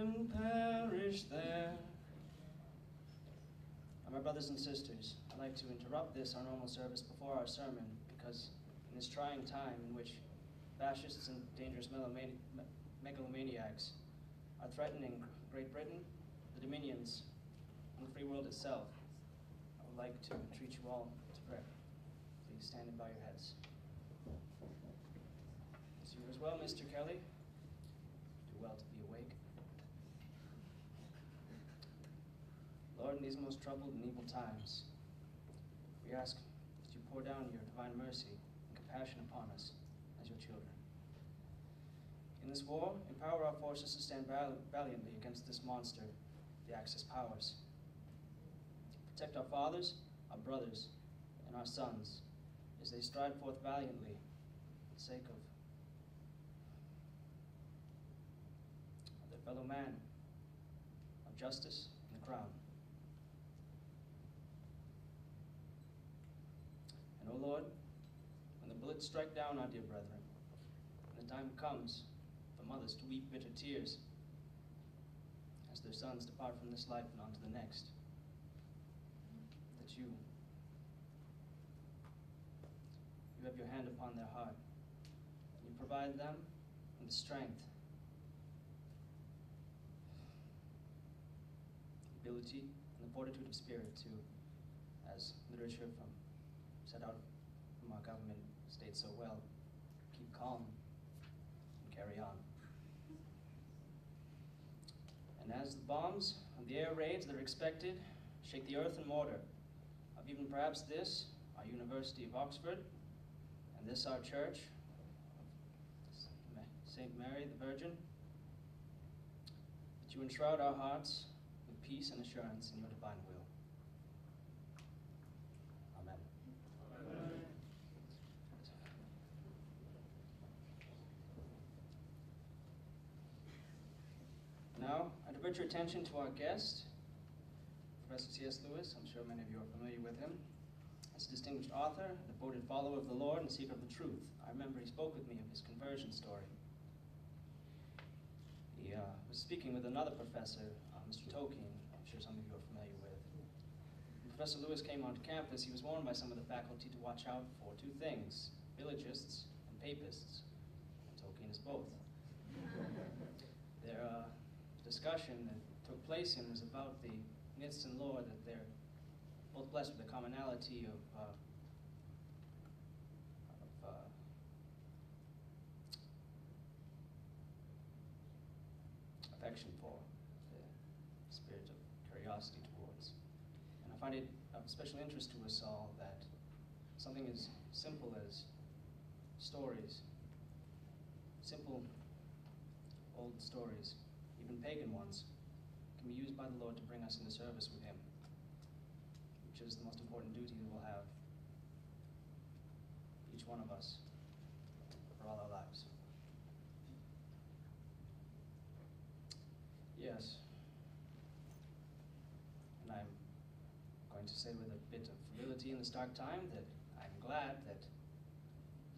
can perish there. Now, my brothers and sisters, I'd like to interrupt this, our normal service, before our sermon, because in this trying time in which fascists and dangerous megalomaniacs are threatening Great Britain, the Dominions, and the free world itself, I would like to entreat you all to prayer. Please stand and bow your heads. It's you as well, Mr. Kelly. Do well to be awake. Lord, in these most troubled and evil times, we ask that you pour down your divine mercy and compassion upon us as your children. In this war, empower our forces to stand valiantly against this monster, the Axis powers. Protect our fathers, our brothers, and our sons as they stride forth valiantly for the sake of their fellow man, of justice and the crown. And, O Lord, when the bullets strike down our dear brethren, and the time comes for mothers to weep bitter tears as their sons depart from this life and on to the next, that you have your hand upon their heart, and you provide them with the strength, ability, and the fortitude of spirit to, as literature set out from our government states so well, keep calm and carry on. And as the bombs of the air raids that are expected shake the earth and mortar of even perhaps this, our University of Oxford, and this our church, St. Mary the Virgin, that you enshroud our hearts with peace and assurance in your divine will. Amen. Amen. Now, I divert your attention to our guest, Professor C.S. Lewis. I'm sure many of you are familiar with him. As a distinguished author, a devoted follower of the Lord and seeker of the truth. I remember he spoke with me of his conversion story. He was speaking with another professor, Mr. Tolkien, I'm sure some of you are familiar with. When Professor Lewis came onto campus, he was warned by some of the faculty to watch out for two things: villagists and papists. And Tolkien is both. Their discussion that took place in was about the myths and lore that they're both blessed with the commonality of affection for, the spirit of curiosity towards. And I find it of special interest to us all that something as simple as stories, simple old stories, even pagan ones, can be used by the Lord to bring us into service with him, which is the most important duty that we'll have, each one of us, for all our lives. Yes. And I'm going to say with a bit of humility in this dark time that I'm glad that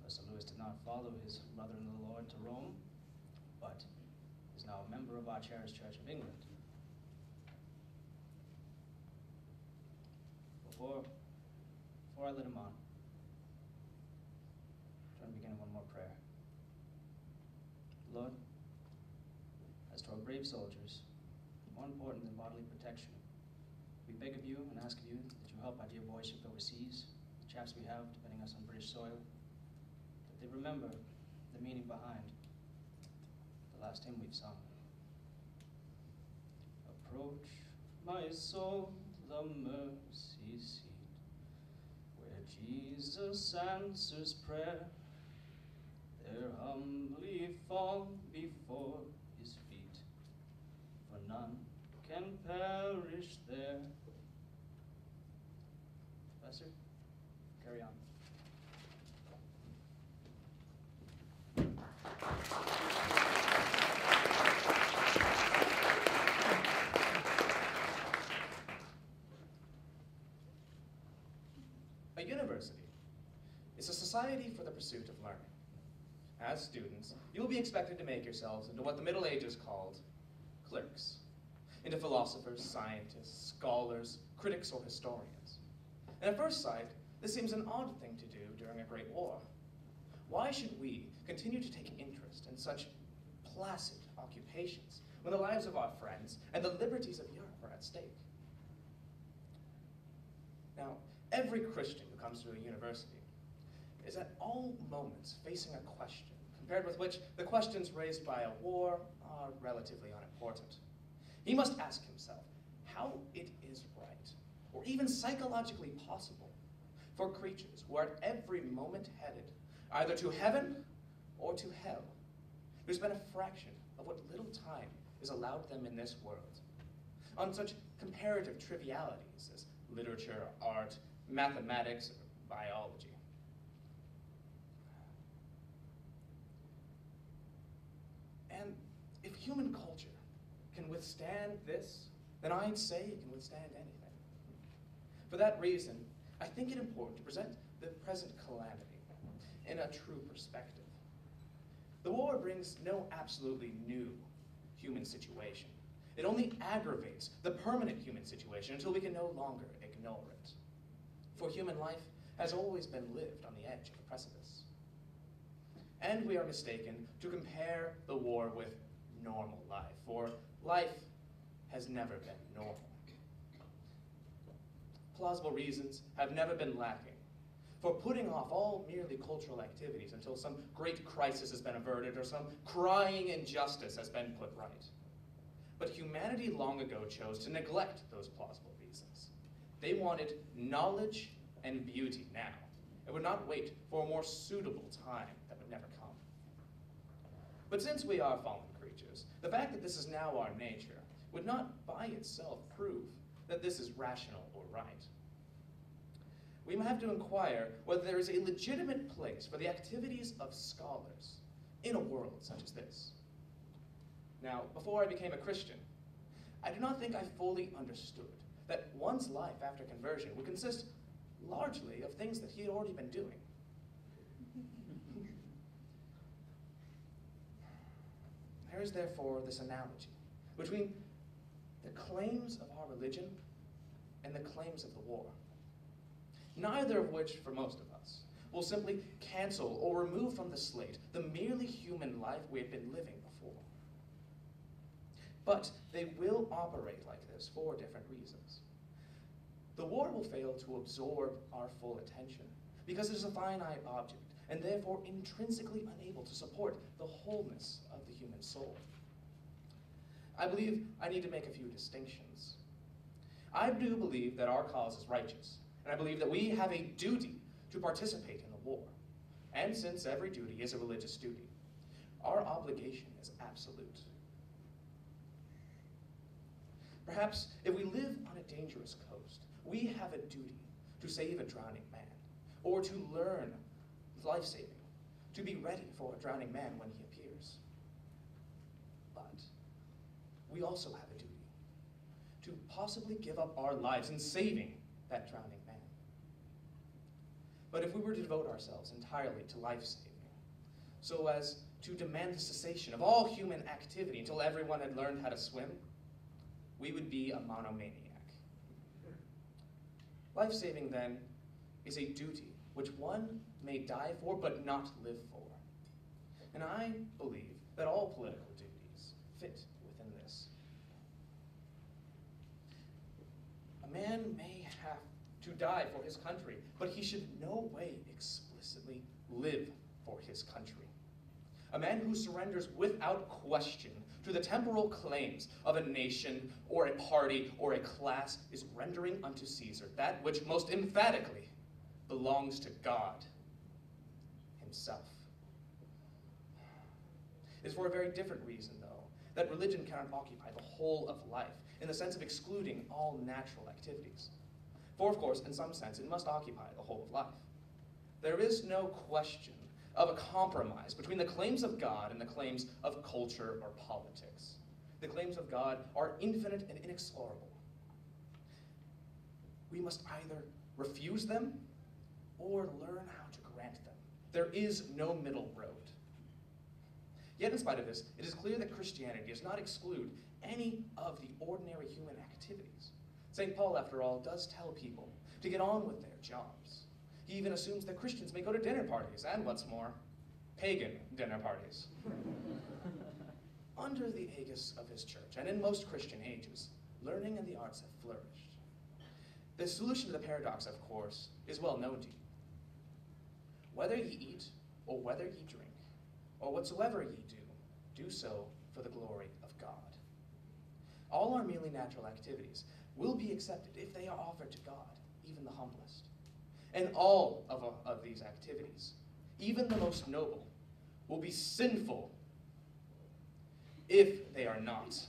Professor Lewis did not follow his brother in the Lord to Rome, but is now a member of our cherished Church of England. Before I let him on, I'm trying to begin one more prayer. Lord, as to our brave soldiers, more important than bodily protection, we beg of you and ask of you that you help our dear boys shipped overseas, the chaps we have defending us on British soil, that they remember the meaning behind the last hymn we've sung. Approach, my soul, the mercy seat, where Jesus answers prayer. There humbly fall before his feet, for none can perish there. Professor, carry on. A university is a society for the pursuit of learning. As students, you will be expected to make yourselves into what the Middle Ages called clerics, into philosophers, scientists, scholars, critics, or historians. And at first sight, this seems an odd thing to do during a great war. Why should we continue to take interest in such placid occupations when the lives of our friends and the liberties of Europe are at stake? Now, every Christian who comes to a university is at all moments facing a question, compared with which the questions raised by a war are relatively unimportant. He must ask himself how it is right, or even psychologically possible, for creatures who are at every moment headed either to heaven or to hell, who spend a fraction of what little time is allowed them in this world on such comparative trivialities as literature, art, mathematics, or biology. And if human culture can withstand this, then I'd say it can withstand anything. For that reason, I think it important to present the present calamity in a true perspective. The war brings no absolutely new human situation. It only aggravates the permanent human situation until we can no longer ignore it. For human life has always been lived on the edge of a precipice. And we are mistaken to compare the war with normal life, for life has never been normal. Plausible reasons have never been lacking for putting off all merely cultural activities until some great crisis has been averted or some crying injustice has been put right. But humanity long ago chose to neglect those plausible reasons. They wanted knowledge and beauty now, and would not wait for a more suitable time that would never come. But since we are fallen creatures, the fact that this is now our nature would not by itself prove that this is rational or right. We have to inquire whether there is a legitimate place for the activities of scholars in a world such as this. Now, before I became a Christian, I do not think I fully understood that one's life after conversion would consist largely of things that he had already been doing. There is therefore this analogy between the claims of our religion and the claims of the war, neither of which, for most of us, will simply cancel or remove from the slate the merely human life we had been living before. But they will operate like this for different reasons. The war will fail to absorb our full attention because it is a finite object and therefore intrinsically unable to support the wholeness of the human soul. I believe I need to make a few distinctions. I do believe that our cause is righteous, and I believe that we have a duty to participate in the war. And since every duty is a religious duty, our obligation is absolute. Perhaps if we live on a dangerous coast, we have a duty to save a drowning man, or to learn life-saving, to be ready for a drowning man when he appears. But we also have a duty to possibly give up our lives in saving that drowning man. But if we were to devote ourselves entirely to life-saving, so as to demand the cessation of all human activity until everyone had learned how to swim, we would be a monomaniac. Life-saving, then, is a duty which one may die for but not live for. And I believe that all political duties fit within this. A man may have to die for his country, but he should no way explicitly live for his country. A man who surrenders without question to the temporal claims of a nation or a party or a class is rendering unto Caesar that which most emphatically belongs to God himself. It is for a very different reason, though, that religion cannot occupy the whole of life in the sense of excluding all natural activities. For, of course, in some sense, it must occupy the whole of life. There is no question of a compromise between the claims of God and the claims of culture or politics. The claims of God are infinite and inexorable. We must either refuse them or learn how to grant them. There is no middle road. Yet in spite of this, it is clear that Christianity does not exclude any of the ordinary human activities. St. Paul, after all, does tell people to get on with their jobs. He even assumes that Christians may go to dinner parties, and what's more, pagan dinner parties. Under the aegis of his church, and in most Christian ages, learning and the arts have flourished. The solution to the paradox, of course, is well known to you. Whether ye eat, or whether ye drink, or whatsoever ye do so for the glory of God. All our merely natural activities will be accepted if they are offered to God, even the humblest. And all of these activities, even the most noble, will be sinful if they are not.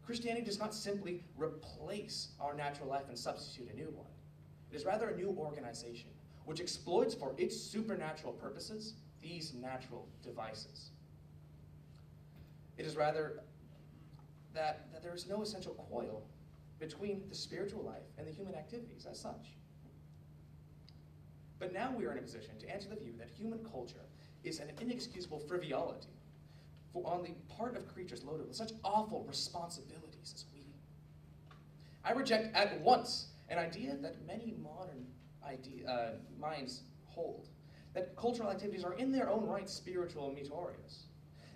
Christianity does not simply replace our natural life and substitute a new one. It is rather a new organization which exploits for its supernatural purposes these natural devices. It is rather that there is no essential coil between the spiritual life and the human activities as such. But now we are in a position to answer the view that human culture is an inexcusable frivolity on the part of creatures loaded with such awful responsibilities as we. I reject at once an idea that many modern minds hold, that cultural activities are in their own right spiritual and meritorious,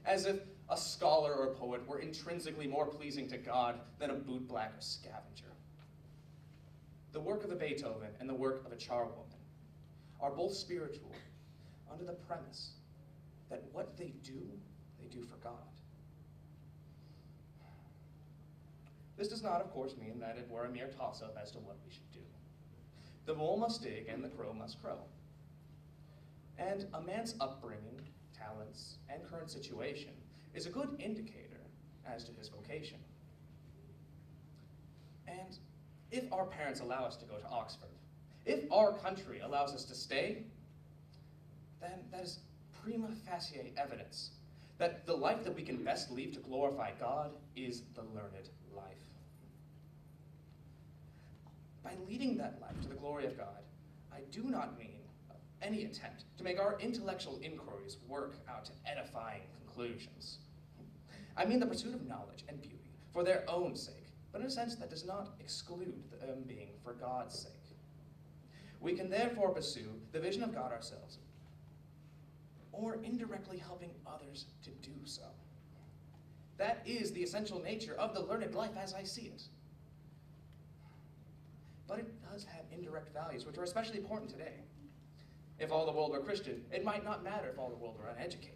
as if a scholar or a poet were intrinsically more pleasing to God than a bootblack or scavenger. The work of a Beethoven and the work of a charwoman are both spiritual under the premise that what they do for God. This does not, of course, mean that it were a mere toss-up as to what we should do. The mole must dig and the crow must crow. And a man's upbringing, talents, and current situation is a good indicator as to his vocation. And if our parents allow us to go to Oxford, if our country allows us to stay, then that is prima facie evidence that the life that we can best lead to glorify God is the learned life. By leading that life to the glory of God, I do not mean any attempt to make our intellectual inquiries work out to edifying conclusions. I mean the pursuit of knowledge and beauty for their own sake, but in a sense that does not exclude them being for God's sake. We can therefore pursue the vision of God ourselves, or indirectly helping others to do so. That is the essential nature of the learned life as I see it. But it does have indirect values, which are especially important today. If all the world were Christian, it might not matter if all the world were uneducated.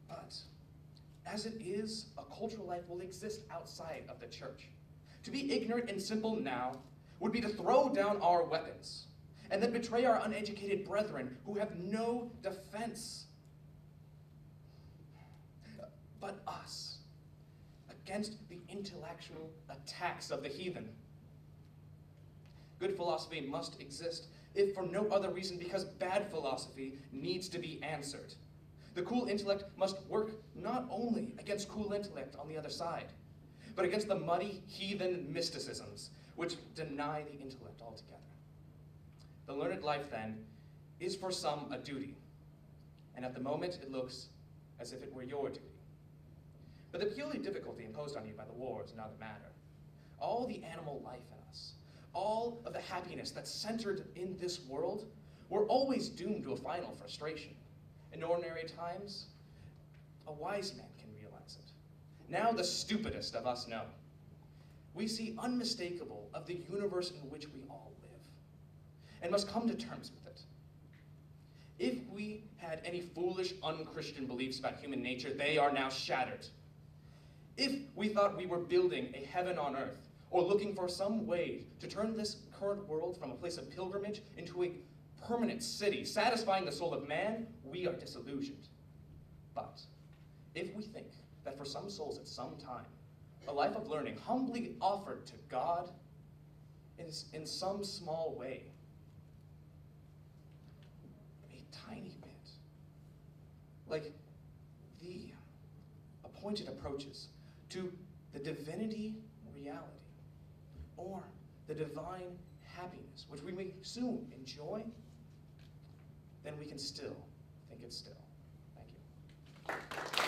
But as it is, a cultural life will exist outside of the church. To be ignorant and simple now would be to throw down our weapons and then betray our uneducated brethren who have no defense but us against the intellectual attacks of the heathen. Good philosophy must exist, if for no other reason because bad philosophy needs to be answered. The cool intellect must work not only against cool intellect on the other side, but against the muddy heathen mysticisms which deny the intellect altogether. The learned life, then, is for some a duty, and at the moment it looks as if it were your duty. But the peculiar difficulty imposed on you by the war is another matter. All the animal life in us, all of the happiness that's centered in this world, we're always doomed to a final frustration. In ordinary times, a wise man can realize it. Now the stupidest of us know. We see unmistakable of the universe in which we all live, and must come to terms with it. If we had any foolish, unchristian beliefs about human nature, they are now shattered. If we thought we were building a heaven on earth, or looking for some way to turn this current world from a place of pilgrimage into a permanent city, satisfying the soul of man, we are disillusioned. But if we think that for some souls at some time, a life of learning humbly offered to God is in some small way, a tiny bit, like the appointed approaches to the divinity reality, or the divine happiness, which we may soon enjoy, then we can still think it's still. Thank you.